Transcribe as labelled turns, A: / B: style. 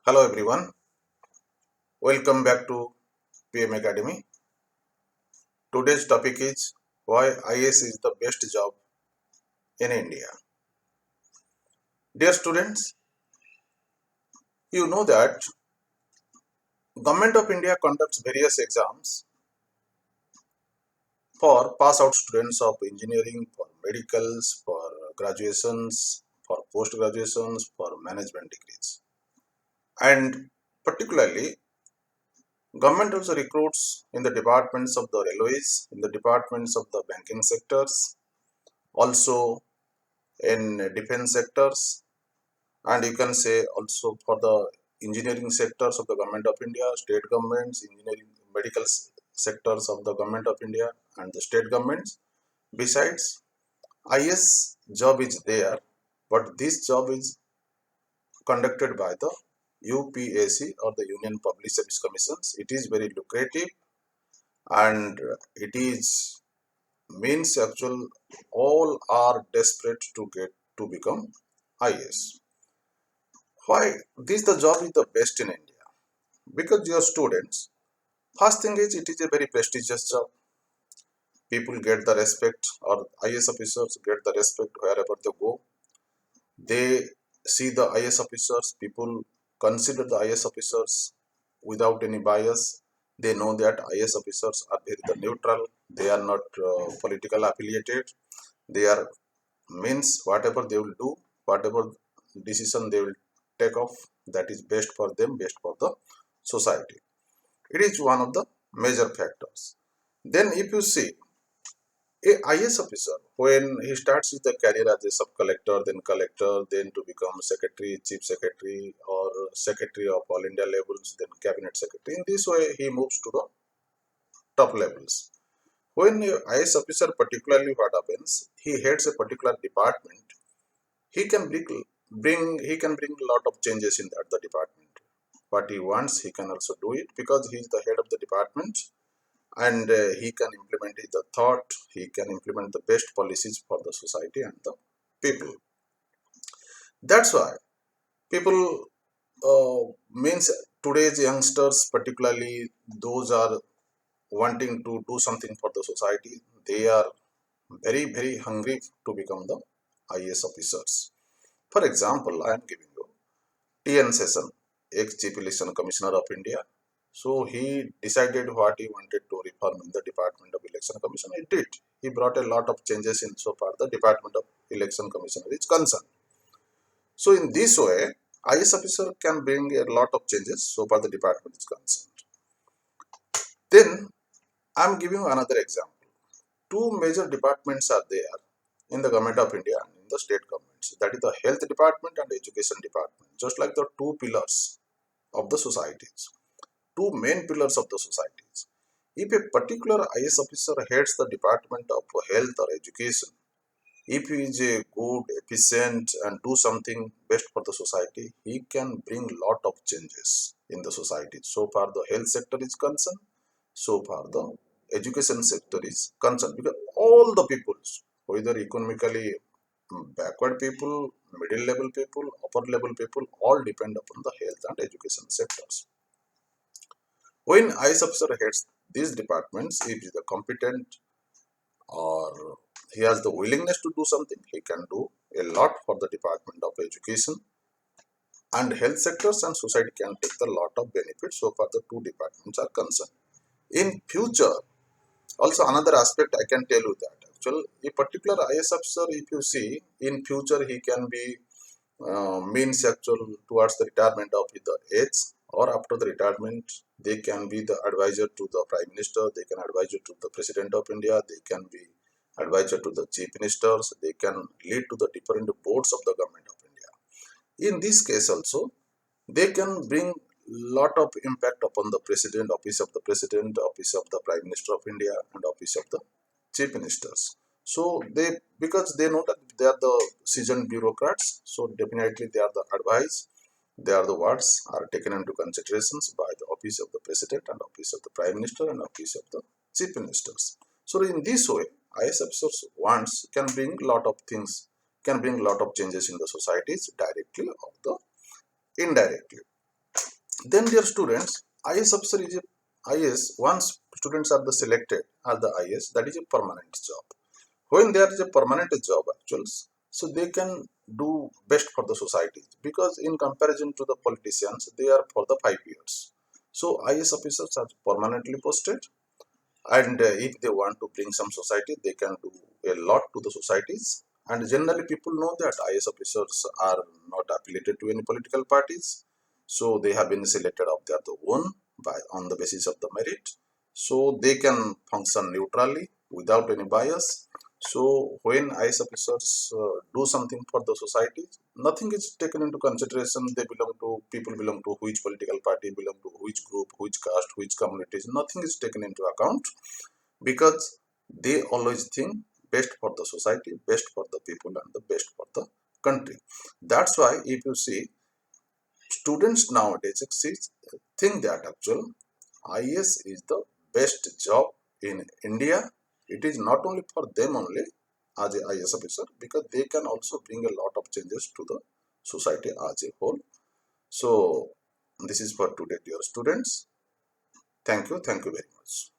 A: Hello everyone, welcome back to PM Academy. Today's topic is why IAS is the best job in India. Dear students, you know that Government of India conducts various exams for pass out students of engineering, for medicals, for graduations, for post graduations, for management degrees. And particularly government also recruits in the departments of the railways, in the departments of the banking sectors, also in defense sectors, and you can say also for the engineering sectors of the government of India, state governments, engineering medical sectors of the government of India and the state governments. Besides, IS job is there, but this job is conducted by the UPSC or the Union Public Service Commissions. It is very lucrative and it is means actual all are desperate to get to become IS. Why this the job is the best in India? Because your students, first thing is it is a very prestigious job. People get the respect, or IAS officers get the respect wherever they go. They see the IAS officers, people consider the IAS officers without any bias. They know that IAS officers are very neutral, they are not political affiliated. They are means whatever they will do, whatever decision they will take off, that is best for them, best for the society. It is one of the major factors. Then if you see a IAS officer, when he starts with the career as a sub-collector, then collector, then to become secretary, chief secretary, or secretary of all India levels, then cabinet secretary. In this way, he moves to the top levels. When a IAS officer, particularly what happens, he heads a particular department, he can bring a lot of changes in the department. What he wants, he can also do it because he is the head of the department, and he can implement the thought, he can implement the best policies for the society and the people. That's why people means today's youngsters, particularly those are wanting to do something for the society, they are very hungry to become the IAS officers. For example, I am giving you TN Session, ex-Chief Election Commissioner of India. So he decided what he wanted to reform in the Department of Election Commission. He did. He brought a lot of changes in so far the Department of Election Commissioner is concerned. So in this way, IAS officer can bring a lot of changes so far the department is concerned. Then I am giving you another example. Two major departments are there in the government of India and in the state governments. That is the health department and education department. Just like the two pillars of the societies, two main pillars of the societies. If a particular IAS officer heads the department of health or education, if he is a good, efficient and do something best for the society, he can bring lot of changes in the society. So far the health sector is concerned, so far the education sector is concerned, because all the peoples, whether economically backward people, middle level people, upper level people, all depend upon the health and education sectors. When IAS officer heads these departments, if he is competent or he has the willingness to do something, he can do a lot for the Department of Education, and health sectors and society can take a lot of benefits so far the two departments are concerned. In future, also another aspect I can tell you that actually a particular IAS officer, if you see in future, he can be means actual towards the retirement of the age, or after the retirement they can be the advisor to the Prime Minister, they can advisor to the President of India, they can be advisor to the chief ministers, they can lead to the different boards of the government of India. In this case also, they can bring lot of impact upon the president, office of the president, office of the Prime Minister of India and office of the chief ministers. So they, because they know that they are the seasoned bureaucrats, so definitely they are the advice, they are the words are taken into considerations by the office of the president and office of the Prime Minister and office of the chief ministers. So in this way, IAS officers once can bring lot of things, can bring lot of changes in the societies directly or the indirectly. Then dear students, IAS officer is a IAS, once students are the selected are the IAS, that is a permanent job. When there is a permanent job actuals, so they can do best for the society, because in comparison to the politicians, they are for the 5 years. So IAS officers are permanently posted, and if they want to bring some society, they can do a lot to the societies. And generally people know that IAS officers are not affiliated to any political parties, so they have been selected of their own by on the basis of the merit, so they can function neutrally without any bias. So when IAS officers do something for the society, nothing is taken into consideration. They belong to, people belong to which political party, belong to which group, which caste, which communities, nothing is taken into account, because they always think best for the society, best for the people, and the best for the country. That's why if you see, students nowadays think that actual IAS is the best job in India. It is not only for them only as a IAS officer, because they can also bring a lot of changes to the society as a whole. So this is for today, dear students. Thank you very much.